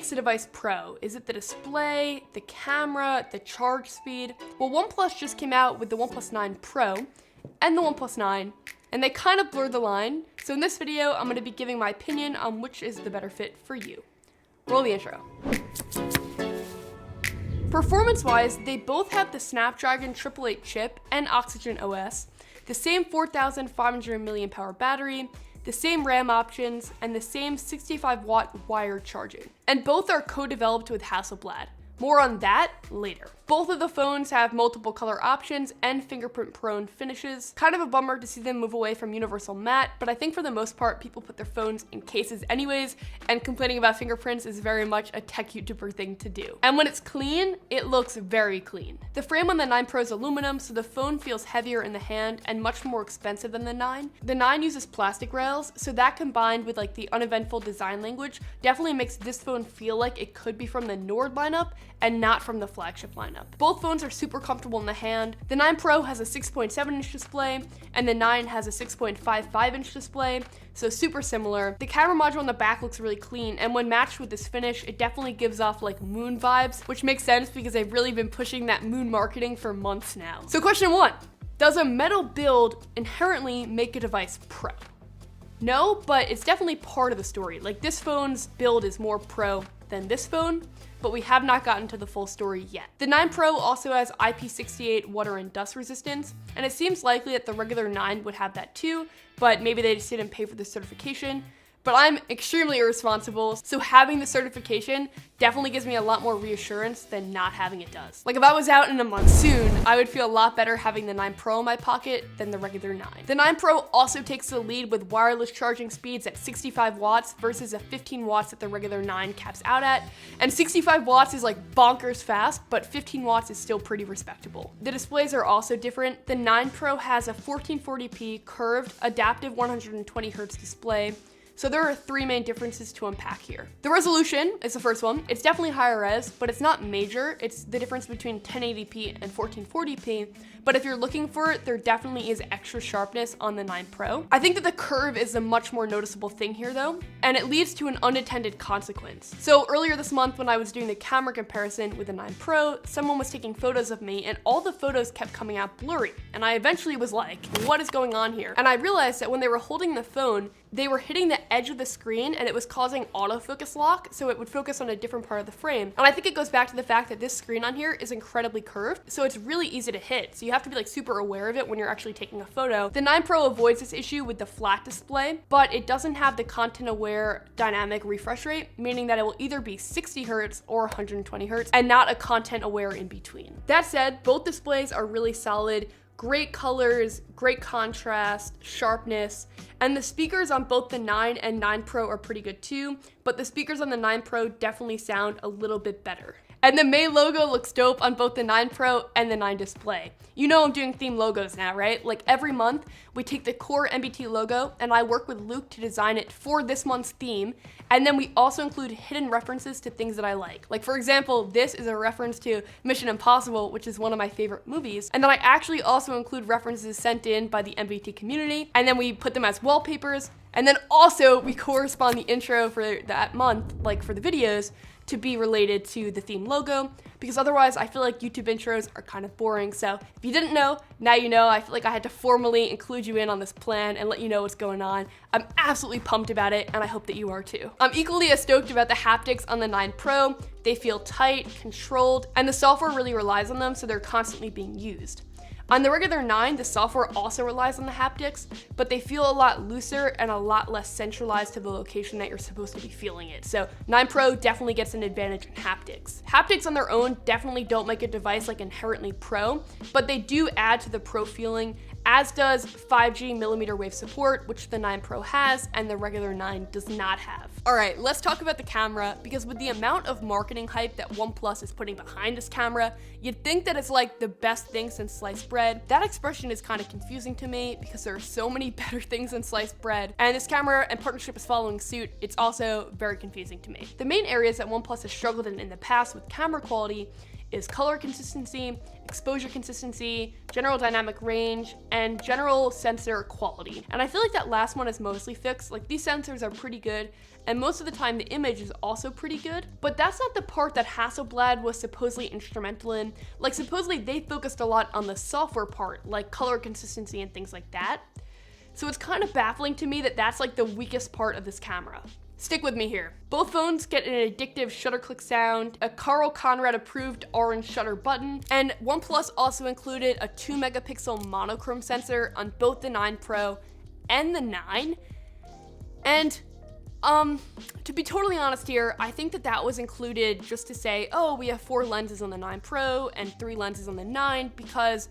makes a device pro? Is it the display, the camera, the charge speed? Well, OnePlus just came out with the OnePlus 9 Pro and the OnePlus 9, and they kind of blur the line. So in this video, I'm gonna be giving my opinion on which is the better fit for you. Roll the intro. Performance-wise, they both have the Snapdragon 888 chip and Oxygen OS, the same 4,500 mAh battery, the same RAM options, and the same 65-watt wired charging. And both are co-developed with Hasselblad. More on that later. Both of the phones have multiple color options and fingerprint-prone finishes. Kind of a bummer to see them move away from universal matte, but I think for the most part, people put their phones in cases anyways, and complaining about fingerprints is very much a tech YouTuber thing to do. And when it's clean, it looks very clean. The frame on the 9 Pro is aluminum, so the phone feels heavier in the hand and much more expensive than the 9. The 9 uses plastic rails, so that combined with like the uneventful design language definitely makes this phone feel like it could be from the Nord lineup and not from the flagship lineup. Both phones are super comfortable in the hand. The 9 Pro has a 6.7-inch display, and the 9 has a 6.55-inch display, so super similar. The camera module on the back looks really clean, and when matched with this finish, it definitely gives off like moon vibes, which makes sense because they've really been pushing that moon marketing for months now. So question 1, does a metal build inherently make a device pro? No, but it's definitely part of the story. Like, this phone's build is more pro than this phone, but we have not gotten to the full story yet. The 9 Pro also has IP68 water and dust resistance, and it seems likely that the regular 9 would have that too, but maybe they just didn't pay for the certification. But I'm extremely irresponsible, so having the certification definitely gives me a lot more reassurance than not having it does. Like, if I was out in a monsoon, I would feel a lot better having the 9 Pro in my pocket than the regular 9. The 9 Pro also takes the lead with wireless charging speeds at 65 watts versus a 15 watts that the regular 9 caps out at. And 65 watts is like bonkers fast, but 15 watts is still pretty respectable. The displays are also different. The 9 Pro has a 1440p curved adaptive 120Hz display. So there are 3 main differences to unpack here. The resolution is the first one. It's definitely higher res, but it's not major. It's the difference between 1080p and 1440p. But if you're looking for it, there definitely is extra sharpness on the 9 Pro. I think that the curve is a much more noticeable thing here though, and it leads to an unintended consequence. So earlier this month when I was doing the camera comparison with the 9 Pro, someone was taking photos of me and all the photos kept coming out blurry. And I eventually was like, what is going on here? And I realized that when they were holding the phone, they were hitting the edge of the screen and it was causing autofocus lock, so it would focus on a different part of the frame. And I think it goes back to the fact that this screen on here is incredibly curved, so it's really easy to hit. So you have to be like super aware of it when you're actually taking a photo. The 9 Pro avoids this issue with the flat display, but it doesn't have the content-aware dynamic refresh rate, meaning that it will either be 60 Hz or 120 Hz and not a content-aware in between. That said, both displays are really solid. Great colors, great contrast, sharpness, and the speakers on both the 9 and 9 Pro are pretty good too, but the speakers on the 9 Pro definitely sound a little bit better. And the May logo looks dope on both the 9 Pro and the 9 display. You know I'm doing theme logos now, right? Like every month, we take the core NBT logo and I work with Luke to design it for this month's theme. And then we also include hidden references to things that I like. Like for example, this is a reference to Mission Impossible, which is one of my favorite movies. And then I actually also include references sent in by the NBT community. And then we put them as wallpapers. And then also we correspond the intro for that month, like for the videos, to be related to the theme logo, because otherwise I feel like YouTube intros are kind of boring. So if you didn't know, now you know. I feel like I had to formally include you in on this plan and let you know what's going on. I'm absolutely pumped about it, and I hope that you are too. I'm equally as stoked about the haptics on the 9 Pro. They feel tight, controlled, and the software really relies on them, so they're constantly being used. On the regular 9, the software also relies on the haptics, but they feel a lot looser and a lot less centralized to the location that you're supposed to be feeling it. So 9 Pro definitely gets an advantage in haptics. Haptics on their own definitely don't make a device like inherently pro, but they do add to the pro feeling, as does 5G millimeter wave support, which the 9 Pro has and the regular 9 does not have. All right, let's talk about the camera, because with the amount of marketing hype that OnePlus is putting behind this camera, you'd think that it's like the best thing since sliced bread. That expression is kind of confusing to me because there are so many better things than sliced bread, and this camera and partnership is following suit. It's also very confusing to me. The main areas that OnePlus has struggled in the past with camera quality is color consistency, exposure consistency, general dynamic range, and general sensor quality. And I feel like that last one is mostly fixed. Like, these sensors are pretty good, and most of the time the image is also pretty good. But that's not the part that Hasselblad was supposedly instrumental in. Like, supposedly they focused a lot on the software part, like color consistency and things like that. So it's kind of baffling to me that that's like the weakest part of this camera. Stick with me here. Both phones get an addictive shutter click sound, a Carl Conrad approved orange shutter button, and OnePlus also included a 2 megapixel monochrome sensor on both the 9 Pro and the 9. And to be totally honest here, I think that that was included just to say, oh, we have 4 lenses on the 9 Pro and 3 lenses on the 9, because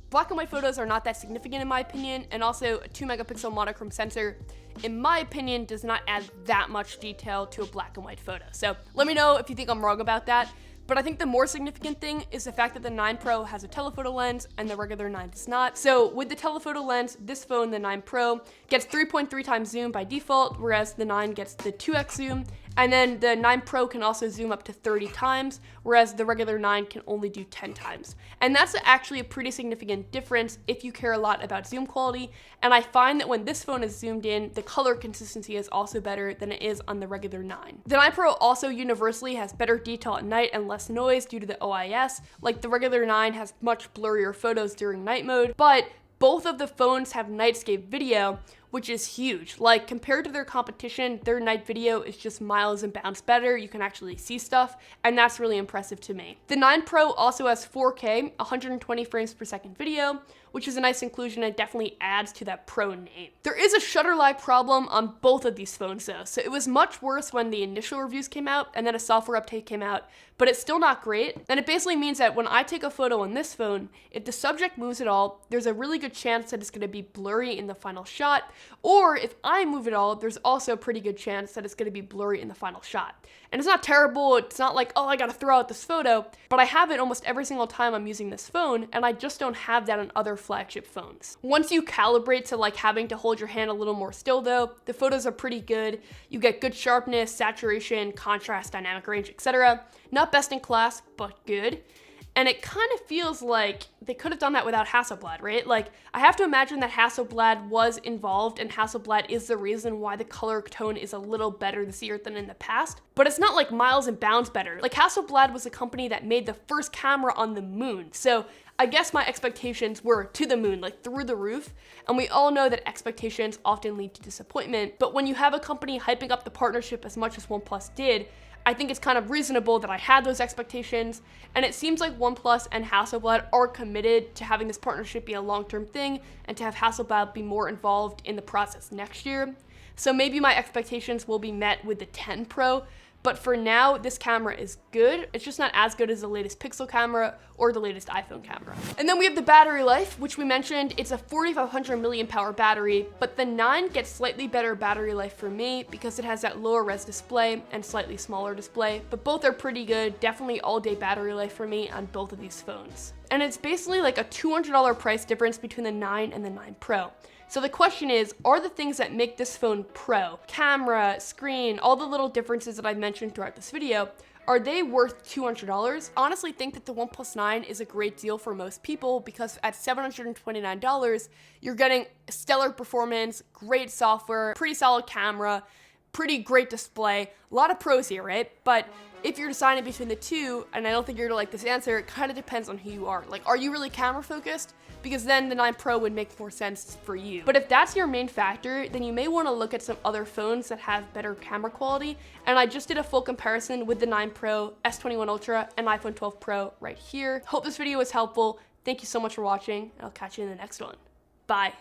black and white photos are not that significant in my opinion, and also a 2 megapixel monochrome sensor, in my opinion, does not add that much detail to a black and white photo. So let me know if you think I'm wrong about that. But I think the more significant thing is the fact that the 9 Pro has a telephoto lens and the regular 9 does not. So with the telephoto lens, this phone, the 9 Pro, gets 3.3 times zoom by default, whereas the 9 gets the 2x zoom. And then the 9 Pro can also zoom up to 30 times, whereas the regular 9 can only do 10 times. And that's actually a pretty significant difference if you care a lot about zoom quality. And I find that when this phone is zoomed in, the color consistency is also better than it is on the regular 9. The 9 Pro also universally has better detail at night and less noise due to the OIS. Like, the regular 9 has much blurrier photos during night mode, but both of the phones have nightscape video, which is huge. Like, compared to their competition, their night video is just miles and bounds better. You can actually see stuff, and that's really impressive to me. The 9 Pro also has 4K, 120 frames per second video, which is a nice inclusion and definitely adds to that Pro name. There is a shutter lag problem on both of these phones though, so it was much worse when the initial reviews came out and then a software update came out, but it's still not great. And it basically means that when I take a photo on this phone, if the subject moves at all, there's a really good chance that it's gonna be blurry in the final shot, or if I move at all, there's also a pretty good chance that it's gonna be blurry in the final shot. And it's not terrible, it's not like, oh, I gotta throw out this photo, but I have it almost every single time I'm using this phone, and I just don't have that on other flagship phones. Once you calibrate to like having to hold your hand a little more still though, the photos are pretty good. You get good sharpness, saturation, contrast, dynamic range, etc. Not best in class, but good. And it kind of feels like they could have done that without Hasselblad, right? Like, I have to imagine that Hasselblad was involved, and Hasselblad is the reason why the color tone is a little better this year than in the past. But it's not like miles and bounds better. Like, Hasselblad was a company that made the first camera on the moon. So I guess my expectations were to the moon, like through the roof. And we all know that expectations often lead to disappointment. But when you have a company hyping up the partnership as much as OnePlus did, I think it's kind of reasonable that I had those expectations, and it seems like OnePlus and Hasselblad are committed to having this partnership be a long-term thing and to have Hasselblad be more involved in the process next year. So maybe my expectations will be met with the 10 Pro, but for now, this camera is good. It's just not as good as the latest Pixel camera or the latest iPhone camera. And then we have the battery life, which we mentioned. It's a 4,500 milliamp hour battery, but the 9 gets slightly better battery life for me because it has that lower res display and slightly smaller display, but both are pretty good. Definitely all day battery life for me on both of these phones. And it's basically like a $200 price difference between the 9 and the 9 Pro. So the question is, are the things that make this phone pro, camera, screen, all the little differences that I've mentioned throughout this video, are they worth $200? I honestly think that the OnePlus 9 is a great deal for most people because at $729, you're getting stellar performance, great software, pretty solid camera, pretty great display, a lot of pros here, right? But if you're deciding between the two, and I don't think you're gonna like this answer, it kind of depends on who you are. Like, are you really camera focused? Because then the 9 Pro would make more sense for you. But if that's your main factor, then you may wanna look at some other phones that have better camera quality. And I just did a full comparison with the 9 Pro, S21 Ultra, and iPhone 12 Pro right here. Hope this video was helpful. Thank you so much for watching, and I'll catch you in the next one. Bye.